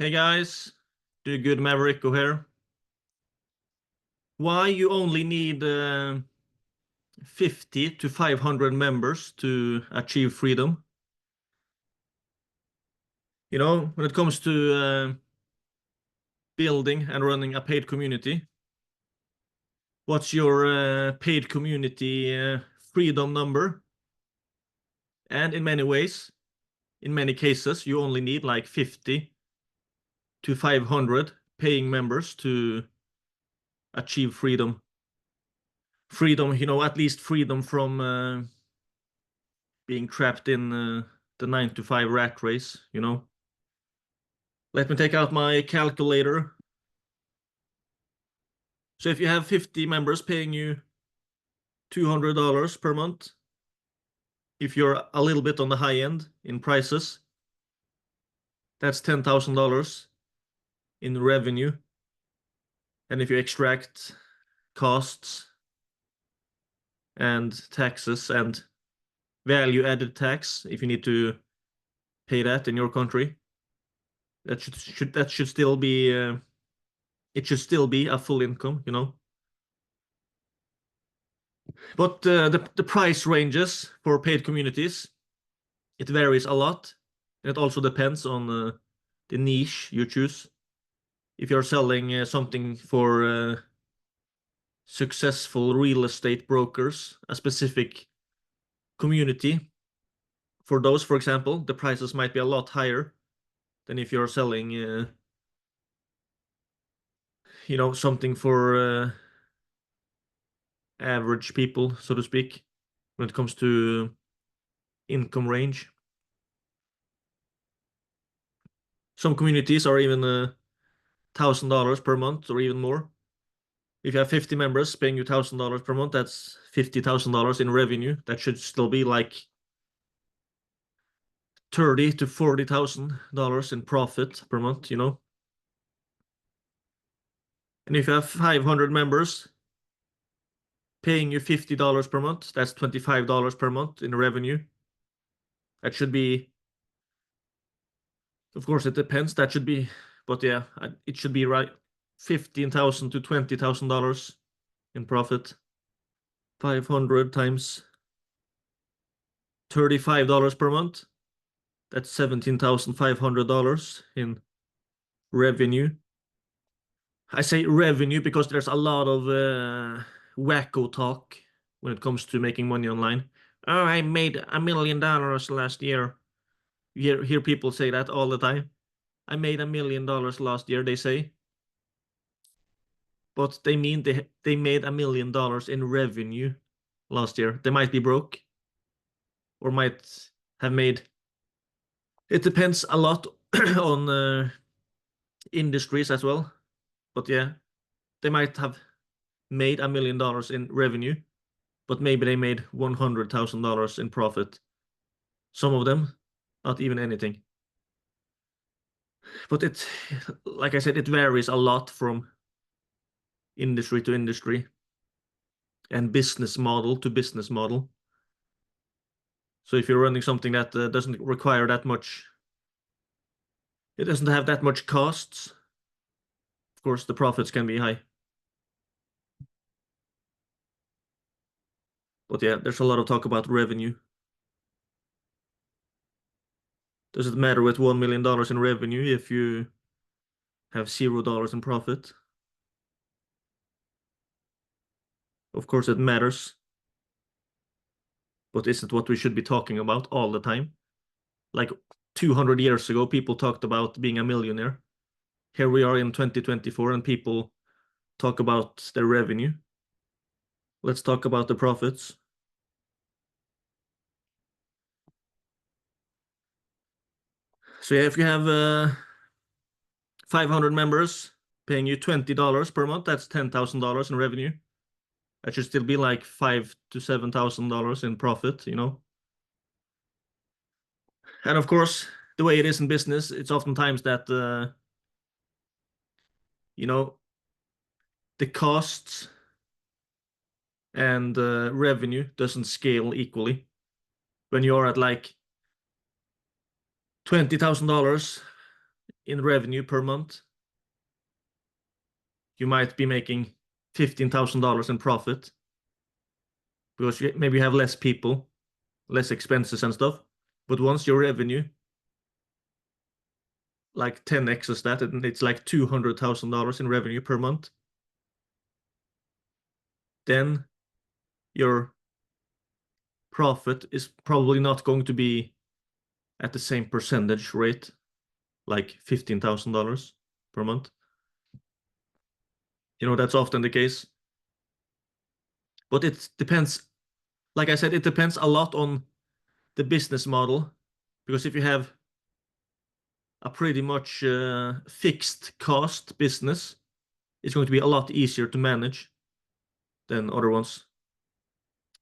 Hey guys, Do Good Maverick here. Why you only need 50 to 500 members to achieve freedom? When it comes to building and running a paid community, what's your paid community freedom number? And in many ways, in many cases, you only need like 50 to 500 paying members to achieve freedom. Freedom, at least freedom from being trapped in the 9 to 5 rat race. Let me take out my calculator. So if you have 50 members paying you $200 per month, if you're a little bit on the high end in prices, that's $10,000 in revenue. And if you extract costs and taxes and value added tax, if you need to pay that in your country, that should still be it should still be a full income. But the price ranges for paid communities, it varies a lot. It also depends on the niche you choose. If you're selling something for successful real estate brokers, a specific community, for those, for example, the prices might be a lot higher than if you're selling something for average people, so to speak, when it comes to income range. Some communities are even $1,000 per month or even more. If you have 50 members paying you $1,000 per month, that's $50,000 in revenue. That should still be like $30,000 to $40,000 in profit per month. And if you have 500 members paying you $50 per month, that's $25 per month in revenue. That should be, of course, it depends. That should be, but yeah, it should be right. $15,000 to $20,000 in profit. 500 times $35 per month. That's $17,500 in revenue. I say revenue because there's a lot of wacko talk when it comes to making money online. Oh, I made $1 million last year. You hear people say that all the time. I made $1 million last year, they say. But they mean they made $1 million in revenue last year. They might be broke or might have made. It depends a lot on industries as well. But yeah, they might have made $1 million in revenue, but maybe they made $100,000 in profit. Some of them, not even anything. But like I said, it varies a lot from industry to industry and business model to business model. So if you're running something that doesn't require that much, it doesn't have that much costs, of course, the profits can be high. But yeah, there's a lot of talk about revenue. Does it matter with $1 million in revenue if you have $0 in profit? Of course, it matters. But isn't what we should be talking about all the time? Like 200 years ago, people talked about being a millionaire. Here we are in 2024 and people talk about their revenue. Let's talk about the profits. So yeah, if you have 500 members paying you $20 per month, that's $10,000 in revenue. That should still be like $5,000 to $7,000 in profit. And of course, the way it is in business, it's oftentimes that the costs and revenue doesn't scale equally. When you're at like $20,000 in revenue per month, you might be making $15,000 in profit because maybe you have less people, less expenses and stuff. But once your revenue like 10x's that, and it's like $200,000 in revenue per month, then your profit is probably not going to be at the same percentage rate, like $15,000 per month. That's often the case. But it depends. Like I said, it depends a lot on the business model, because if you have a pretty much fixed cost business, it's going to be a lot easier to manage than other ones.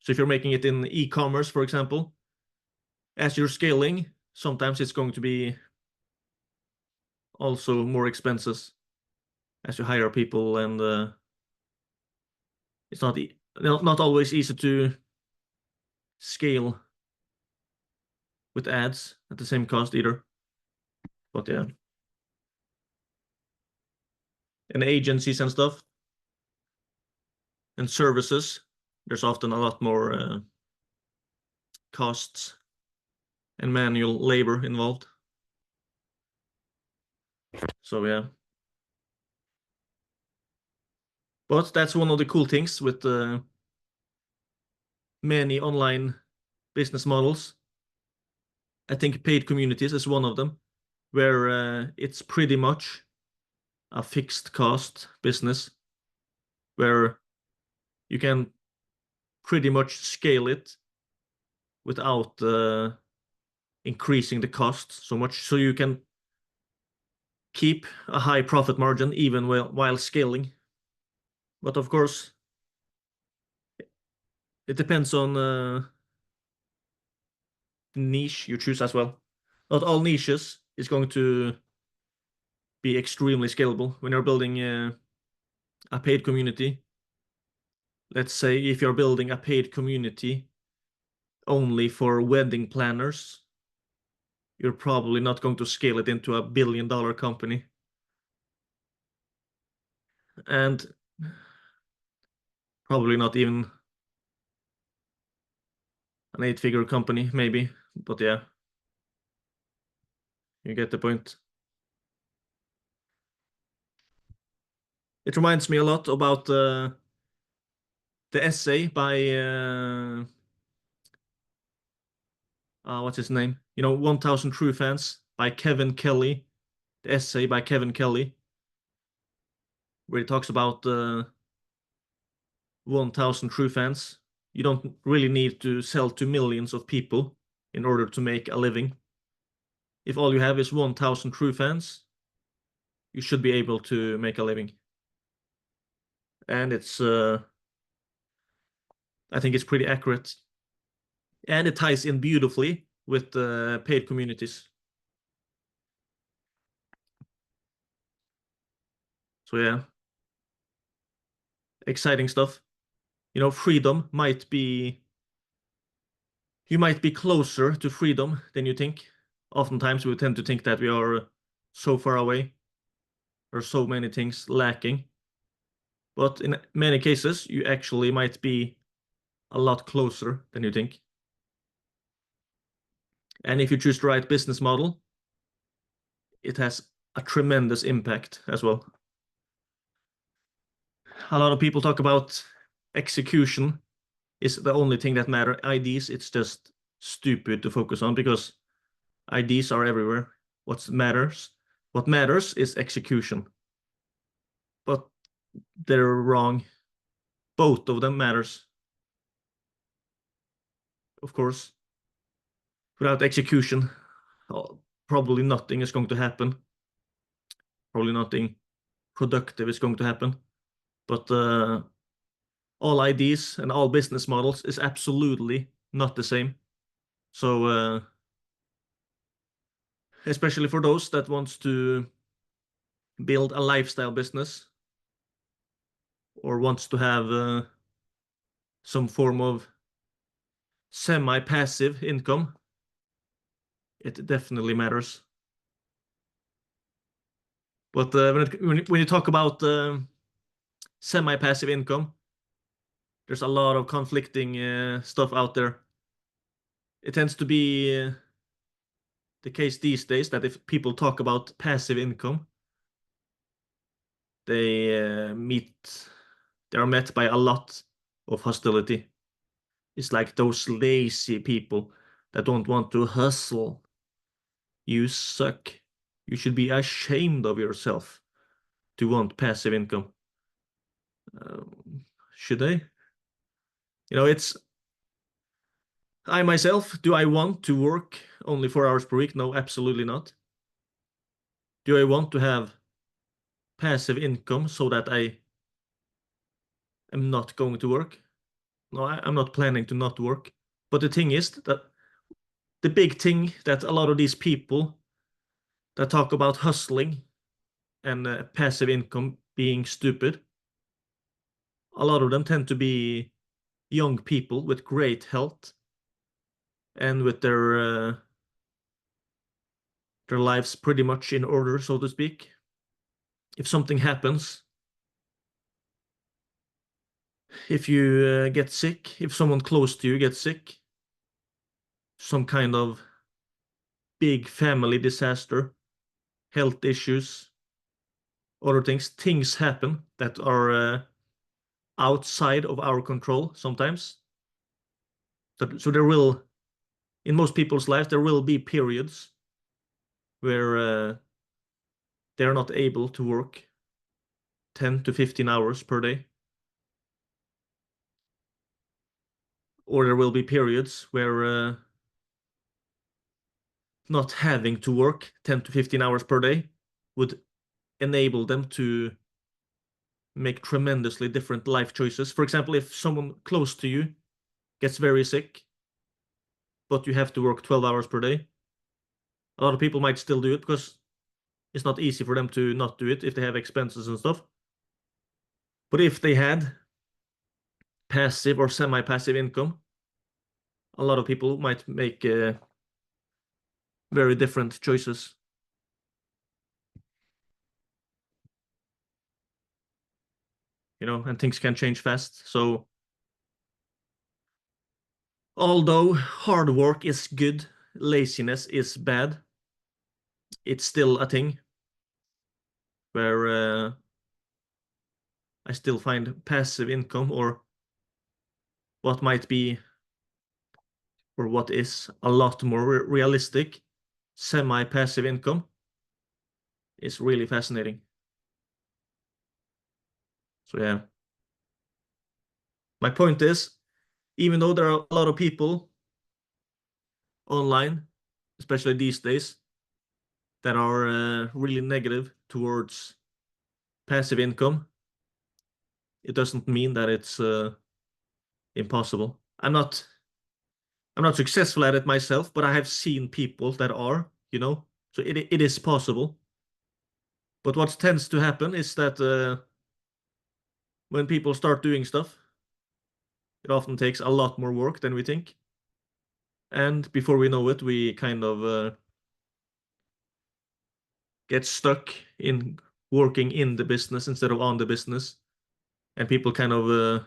So if you're making it in e-commerce, for example, as you're scaling, sometimes it's going to be also more expenses as you hire people, and it's not always easy to scale with ads at the same cost either. But yeah. And agencies and stuff and services, there's often a lot more costs and manual labor involved. So yeah. But that's one of the cool things with many online business models. I think paid communities is one of them, where it's pretty much a fixed cost business, where you can pretty much scale it without increasing the cost so much, so you can keep a high profit margin even while scaling. But of course, it depends on the niche you choose as well. Not all niches is going to be extremely scalable when you're building a paid community. Let's say if you're building a paid community only for wedding planners, you're probably not going to scale it into $1 billion company. And probably not even an 8-figure company, maybe. But yeah, you get the point. It reminds me a lot about the essay by what's his name? 1000 True Fans by Kevin Kelly. The essay by Kevin Kelly, where he talks about 1000 true fans. You don't really need to sell to millions of people in order to make a living. If all you have is 1000 true fans, you should be able to make a living. And I think it's pretty accurate. And it ties in beautifully with the paid communities. So yeah, exciting stuff. Freedom you might be closer to freedom than you think. Oftentimes we tend to think that we are so far away, or so many things lacking. But in many cases, you actually might be a lot closer than you think. And if you choose the right business model, it has a tremendous impact as well. A lot of people talk about execution is the only thing that matters. IDs, it's just stupid to focus on, because IDs are everywhere. What matters is execution. But they're wrong. Both of them matters. Of course, without execution, probably nothing is going to happen. Probably nothing productive is going to happen. But all IDs and all business models is absolutely not the same. So especially for those that wants to build a lifestyle business, or wants to have some form of semi-passive income, it definitely matters. But when you talk about semi-passive income, there's a lot of conflicting stuff out there. It tends to be the case these days that if people talk about passive income, they are met by a lot of hostility. It's like those lazy people that don't want to hustle. You suck. You should be ashamed of yourself to want passive income. Should they? It's I myself, do I want to work only 4 hours per week? No, absolutely not. Do I want to have passive income so that I am not going to work? No, I'm not planning to not work. But the thing is that the big thing that a lot of these people that talk about hustling and passive income being stupid, a lot of them tend to be young people with great health and with their lives pretty much in order, so to speak. If something happens, if you get sick, if someone close to you gets sick, some kind of big family disaster, health issues, other things happen that are outside of our control sometimes. So there will, in most people's lives, there will be periods where they're not able to work 10 to 15 hours per day. Or there will be periods where not having to work 10 to 15 hours per day would enable them to make tremendously different life choices. For example, if someone close to you gets very sick, but you have to work 12 hours per day, a lot of people might still do it because it's not easy for them to not do it if they have expenses and stuff. But if they had passive or semi-passive income, a lot of people might make very different choices. And things can change fast. So although hard work is good, laziness is bad, it's still a thing where I still find passive income, or what might be, or what is a lot more realistic, semi-passive income is really fascinating. So yeah, my point is, even though there are a lot of people online, especially these days, that are really negative towards passive income, it doesn't mean that it's impossible. I'm not successful at it myself, but I have seen people that are, so it is possible. But what tends to happen is that when people start doing stuff, it often takes a lot more work than we think. And before we know it, we kind of get stuck in working in the business instead of on the business. And people kind of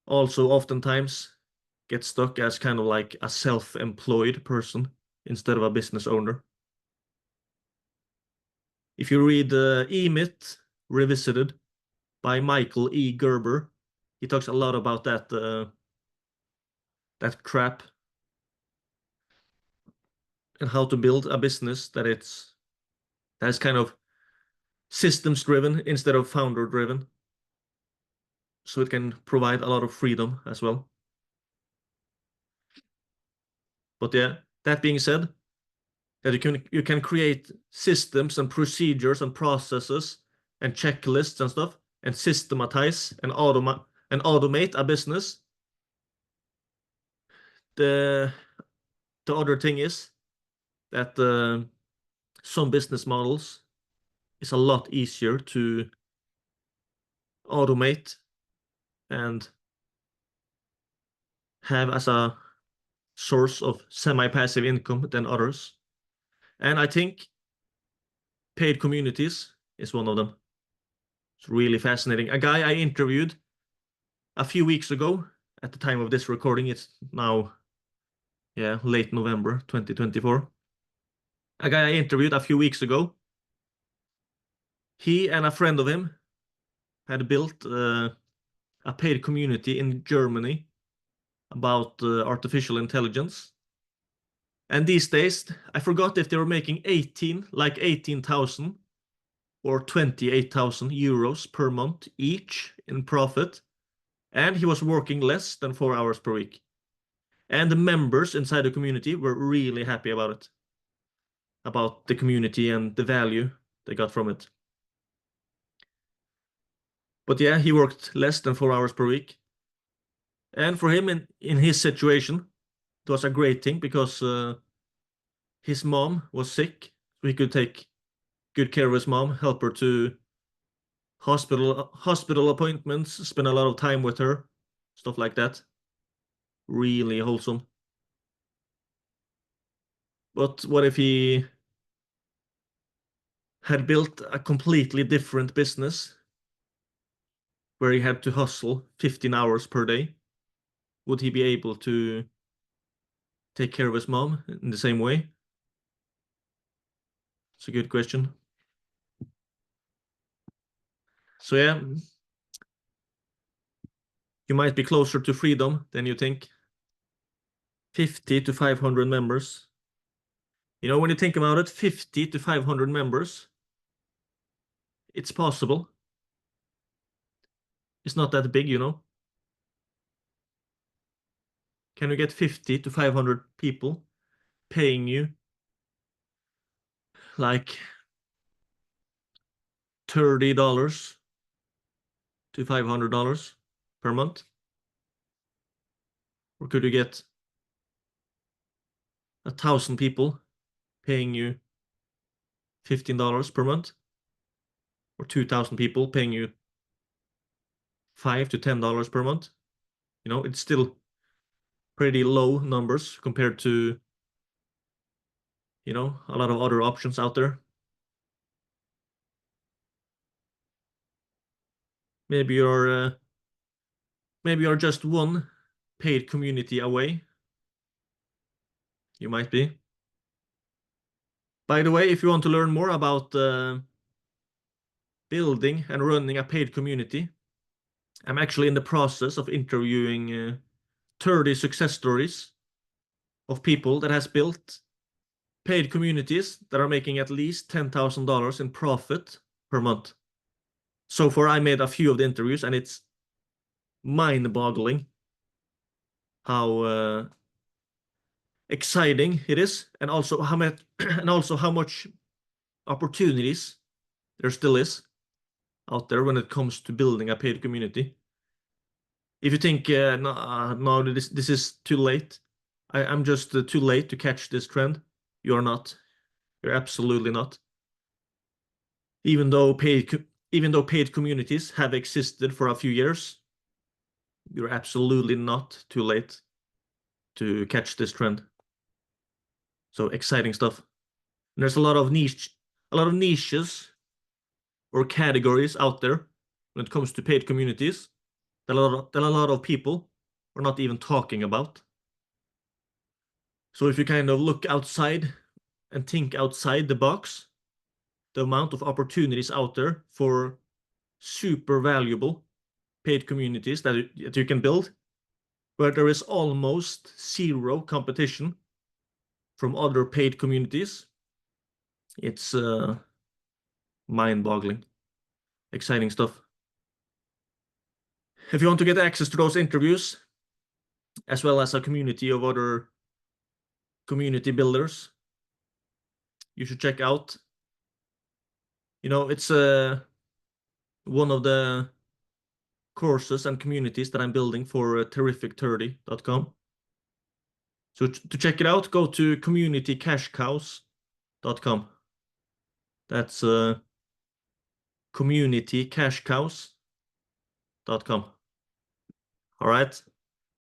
also oftentimes get stuck as kind of like a self-employed person instead of a business owner. If you read E-Myth Revisited by Michael E. Gerber, he talks a lot about that crap and how to build a business that's kind of systems driven instead of founder driven, so it can provide a lot of freedom as well. But yeah, that being said, that you can create systems and procedures and processes and checklists and stuff and systematize and automate a business. The other thing is that some business models is a lot easier to automate and have as a source of semi-passive income than others. And I think paid communities is one of them. It's really fascinating. A guy I interviewed a few weeks ago, at the time of this recording, it's now, late November 2024. A guy I interviewed a few weeks ago, he and a friend of him had built a paid community in Germany about artificial intelligence. And these days, I forgot if they were making 18,000 or 28,000 euros per month each in profit. And he was working less than 4 hours per week. And the members inside the community were really happy about it, about the community and the value they got from it. But yeah, he worked less than 4 hours per week. And for him, in his situation, it was a great thing because his mom was sick, so he could take good care of his mom, help her to hospital appointments, spend a lot of time with her, stuff like that. Really wholesome. But what if he had built a completely different business where he had to hustle 15 hours per day? Would he be able to take care of his mom in the same way? It's a good question. So yeah, you might be closer to freedom than you think. 50 to 500 members. You know, when you think about it, 50 to 500 members, it's possible. It's not that big, you know. Can you get 50 to 500 people paying you like $30 to $500 per month? Or could you get 1,000 people paying you $15 per month? Or 2,000 people paying you $5 to $10 per month? You know, it's still pretty low numbers compared to, you know, a lot of other options out there. Maybe you're just one paid community away. You might be. By the way, if you want to learn more about building and running a paid community, I'm actually in the process of interviewing 30 success stories of people that has built paid communities that are making at least $10,000 in profit per month. So far, I made a few of the interviews, and it's mind-boggling how exciting it is, and also how much opportunities there still is out there when it comes to building a paid community. If you think no, this is too late, I'm just too late to catch this trend, you're not. You're absolutely not. Even though paid communities have existed for a few years, you're absolutely not too late to catch this trend. So exciting stuff. And there's a lot of niches or categories out there when it comes to paid communities that a lot of people are not even talking about. So if you kind of look outside and think outside the box, the amount of opportunities out there for super valuable paid communities that you can build, where there is almost zero competition from other paid communities, it's mind-boggling. Exciting stuff. If you want to get access to those interviews, as well as a community of other community builders, you should check out, you know, it's one of the courses and communities that I'm building for terrific30.com. So to check it out, go to communitycashcows.com. That's communitycashcows.com. All right.